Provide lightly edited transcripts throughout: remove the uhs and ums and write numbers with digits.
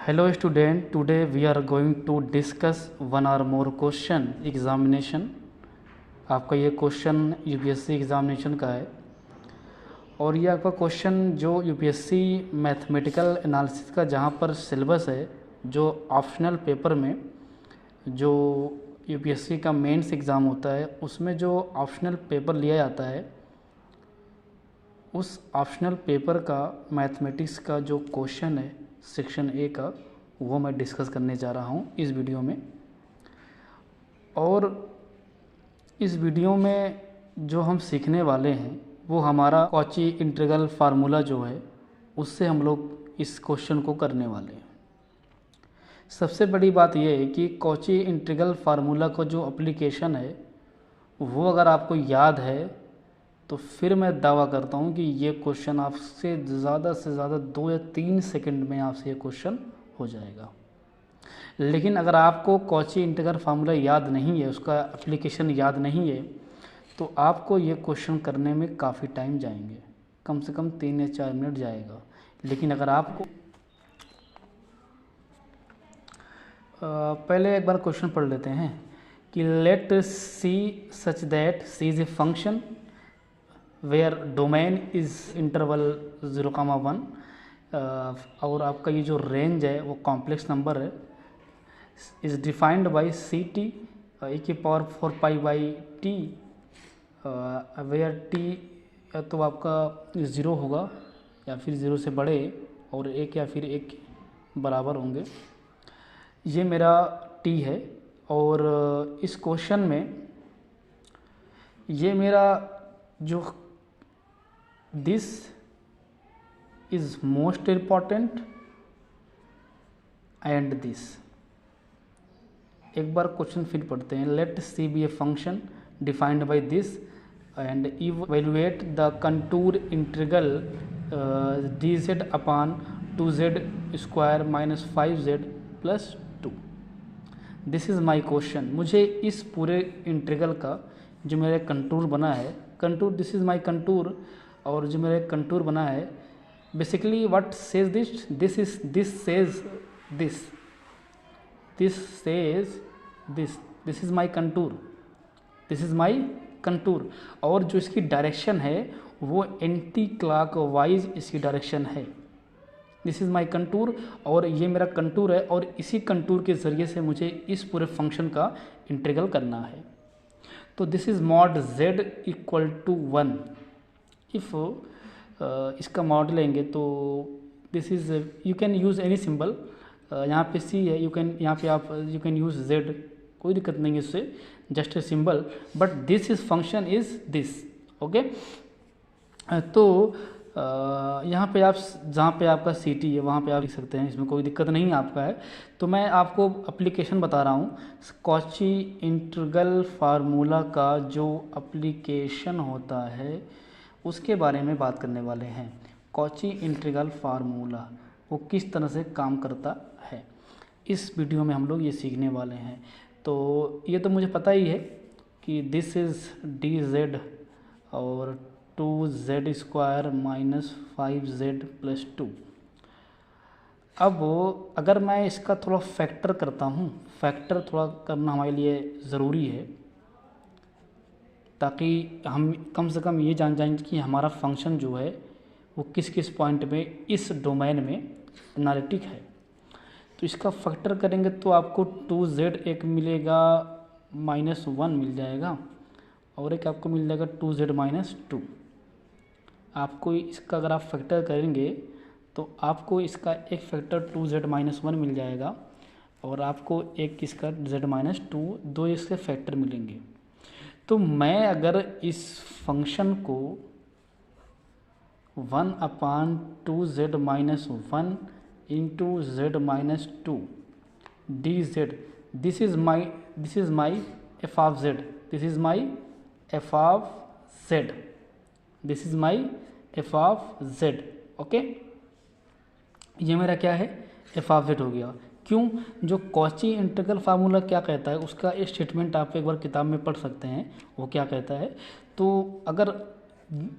Hello student, today we are going to discuss one or more question examination। आपका ये question UPSC examination का है और ये आपका क्वेश्चन जो यूपीएससी मैथमेटिकल एनालिसिस का जहाँ पर सिलेबस है, जो ऑप्शनल पेपर में जो यूपीएससी का मेंस एग्ज़ाम होता है उसमें जो ऑप्शनल पेपर लिया जाता है, उस ऑप्शनल पेपर का मैथमेटिक्स का जो क्वेश्चन है सेक्शन ए का, वो मैं डिस्कस करने जा रहा हूँ इस वीडियो में। और इस वीडियो में जो हम सीखने वाले हैं वो हमारा कॉची इंटीग्रल फार्मूला जो है उससे हम लोग इस क्वेश्चन को करने वाले हैं। सबसे बड़ी बात यह है कि कॉची इंटीग्रल फार्मूला का जो एप्लीकेशन है वो अगर आपको याद है तो फिर मैं दावा करता हूँ कि ये क्वेश्चन आपसे ज़्यादा से ज़्यादा 2 या 3 सेकंड में आपसे ये क्वेश्चन हो जाएगा। लेकिन अगर आपको कॉची इंटीग्रल फार्मूला याद नहीं है, उसका एप्लीकेशन याद नहीं है, तो आपको ये क्वेश्चन करने में काफ़ी टाइम जाएंगे, कम से कम 3 या 4 मिनट जाएगा। लेकिन अगर आपको पहले एक बार क्वेश्चन पढ़ लेते हैं कि let c such that c is a function where domain is interval 0,1 और आपका ये जो रेंज है वो कॉम्प्लेक्स नंबर है, is defined by c t e⁴ t where t या तो आपका 0 होगा या फिर 0 से बड़े और 1 या फिर 1 बराबर होंगे। ये मेरा टी है और इस क्वेश्चन में ये मेरा जो this is most important and this. एक बार क्वेश्चन फिर पढ़ते हैं। Let c be a function defined by this and evaluate the contour integral d z upon 2z² minus 5z plus 2। This is my question. मुझे इस पूरे integral का जो मेरा कंटूर बना है, contour this is my contour, और जो मेरा कंटूर बना है basically what says this is my contour, this is my contour. और जो इसकी डायरेक्शन है वो एंटी क्लॉक वाइज इसकी डायरेक्शन है। दिस इज़ माई कंटूर और ये मेरा कंटूर है और इसी कंटूर के ज़रिए से मुझे इस पूरे फंक्शन का इंटीग्रल करना है। तो this is mod z equal to 1। If इसका मॉड लेंगे तो this is you can use any symbol. यहाँ पे c है, यहाँ पे आप यू कैन यूज़ z, कोई दिक्कत नहीं है इससे, just a symbol. But this is function is this, okay. तो यहाँ पे आप जहाँ पे आपका सी टी है वहाँ पे आप लिख सकते हैं, इसमें कोई दिक्कत नहीं आपका है। तो मैं आपको एप्लीकेशन बता रहा हूँ। कॉची इंटीग्रल फार्मूला का जो एप्लीकेशन होता है उसके बारे में बात करने वाले हैं। कॉची इंटीग्रल फार्मूला वो किस तरह से काम करता है, इस वीडियो में हम लोग ये सीखने वाले हैं। तो ये तो मुझे पता ही है कि दिस इज़ डी जेड और 2z² माइनस 5z प्लस 2। अब अगर मैं इसका थोड़ा फैक्टर करता हूँ, फैक्टर थोड़ा करना हमारे लिए ज़रूरी है ताकि हम कम से कम ये जान जाएंगे कि हमारा फंक्शन जो है वो किस किस पॉइंट में इस डोमेन में एनालिटिक है। तो इसका फैक्टर करेंगे तो आपको 2z एक मिलेगा -1 मिल जाएगा और एक आपको मिल जाएगा 2z माइनस 2। आपको इसका अगर आप फैक्टर करेंगे तो आपको इसका एक फैक्टर 2z माइनस 1 मिल जाएगा और आपको एक इसका z माइनस 2, 2 इसके फैक्टर मिलेंगे। तो मैं अगर इस फंक्शन को 1/2z minus 1 into z minus 2 dz, this is my f of z, this is my f of z, this is my f of z, okay. ये मेरा क्या है, f ऑफ z हो गया। क्यों? जो कॉची इंटीग्रल फार्मूला क्या कहता है उसका एक स्टेटमेंट आप एक बार किताब में पढ़ सकते हैं। वो क्या कहता है, तो अगर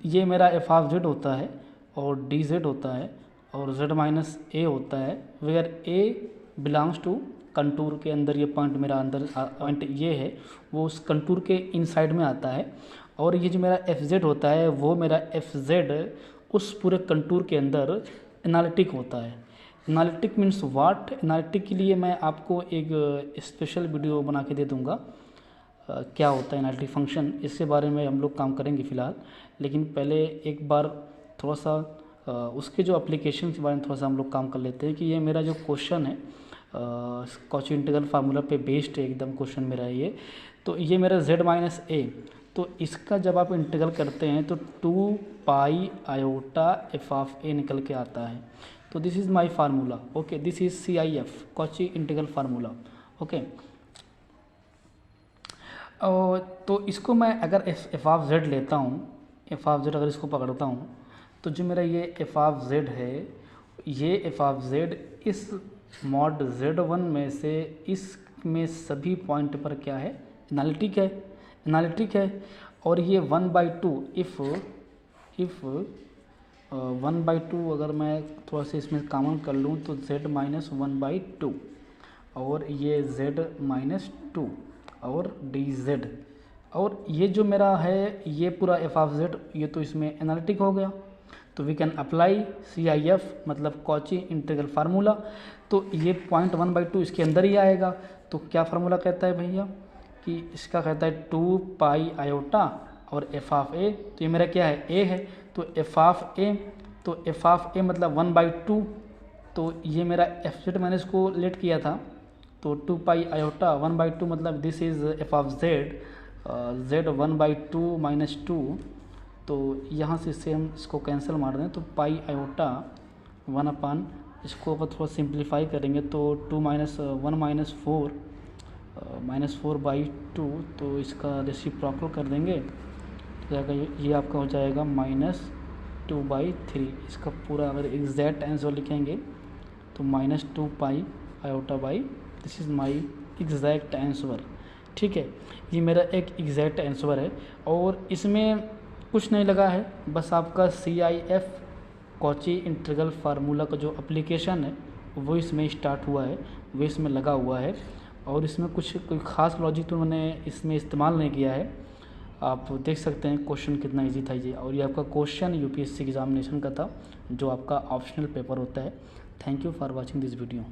ये मेरा f ऑफ z होता है और dz होता है और z माइनस ए होता है where a belongs to contour के अंदर। ये पॉइंट मेरा अंदर पॉइंट ये है वो उस कंटूर के इनसाइड में आता है। और ये जो मेरा एफ जेड होता है वो मेरा एफ जेड उस पूरे कंटूर के अंदर एनालिटिक होता है। Analytic means what? एनालिटिक के लिए मैं आपको एक स्पेशल वीडियो बना के दे दूँगा क्या होता है एनालिटिक फंक्शन, इसके बारे में हम लोग काम करेंगे फ़िलहाल। लेकिन पहले एक बार थोड़ा सा उसके जो एप्लीकेशन के बारे में थोड़ा सा हम लोग काम कर लेते हैं कि ये मेरा जो क्वेश्चन है कॉची इंटीग्रल फार्मूला पे बेस्ड है एकदम क्वेश्चन मेरा ये। तो ये मेरा z माइनस ए, तो इसका जब आप इंटीग्रल करते हैं तो 2 पाई आयोटा एफ ऑफ ए निकल के आता है। तो this is my formula, okay, this is CIF Cauchy integral formula, okay. तो इसको मैं अगर एफ ऑफ जेड लेता हूँ, एफ ऑफ जेड अगर इसको पकड़ता हूँ तो जो मेरा ये एफ ऑफ जेड है, ये एफ ऑफ जेड इस मॉड z1 में से इसमें सभी पॉइंट पर क्या है? एनालिटिक है, एनालिटिक है। और ये 1/2 इफ़ 1/2 अगर मैं थोड़ा सा इसमें कॉमन कर लूँ तो z माइनस 1/2 और ये z माइनस 2 और dz, और ये जो मेरा है ये पूरा एफ ऑफ जेड ये तो इसमें एनालिटिक हो गया। तो वी कैन अप्लाई CIF मतलब कॉची इंटीग्रल फार्मूला। तो ये पॉइंट 1/2 इसके अंदर ही आएगा। तो क्या फार्मूला कहता है भैया कि इसका कहता है 2 पाई आयोटा और एफ ऑफ ए। तो ये मेरा क्या है? ए है। तो एफ ऑफ ए, तो एफ ऑफ ए मतलब 1/2। तो ये मेरा एफ जेड मैंने इसको लेट किया था, तो 2 पाई आयोटा 1/2 मतलब this is F of Z, Z 1/2 minus 2। तो यहाँ से इससे हम इसको कैंसिल मार दें तो पाई आयोटा 1/, इसको अगर थोड़ा सिंप्लीफाई करेंगे तो 2 माइनस 1 माइनस 4 -4/2, तो इसका रेसिप्रोकल कर देंगे तो ये आपका हो जाएगा -2/3। इसका पूरा अगर एग्जैक्ट आंसर लिखेंगे तो -2 पाई iota by, this is my exact answer. ठीक है, ये मेरा एक एग्जैक्ट आंसर है और इसमें कुछ नहीं लगा है, बस आपका CIF कॉची इंटीग्रल फार्मूला का जो एप्लीकेशन है वो इसमें स्टार्ट हुआ है, वो इसमें लगा हुआ है। और इसमें कोई ख़ास लॉजिक तो उन्होंने इसमें इस्तेमाल नहीं किया है। आप देख सकते हैं क्वेश्चन कितना इजी था ये, और ये आपका क्वेश्चन UPSC एग्जामिनेशन का था जो आपका ऑप्शनल पेपर होता है। Thank you for watching this video.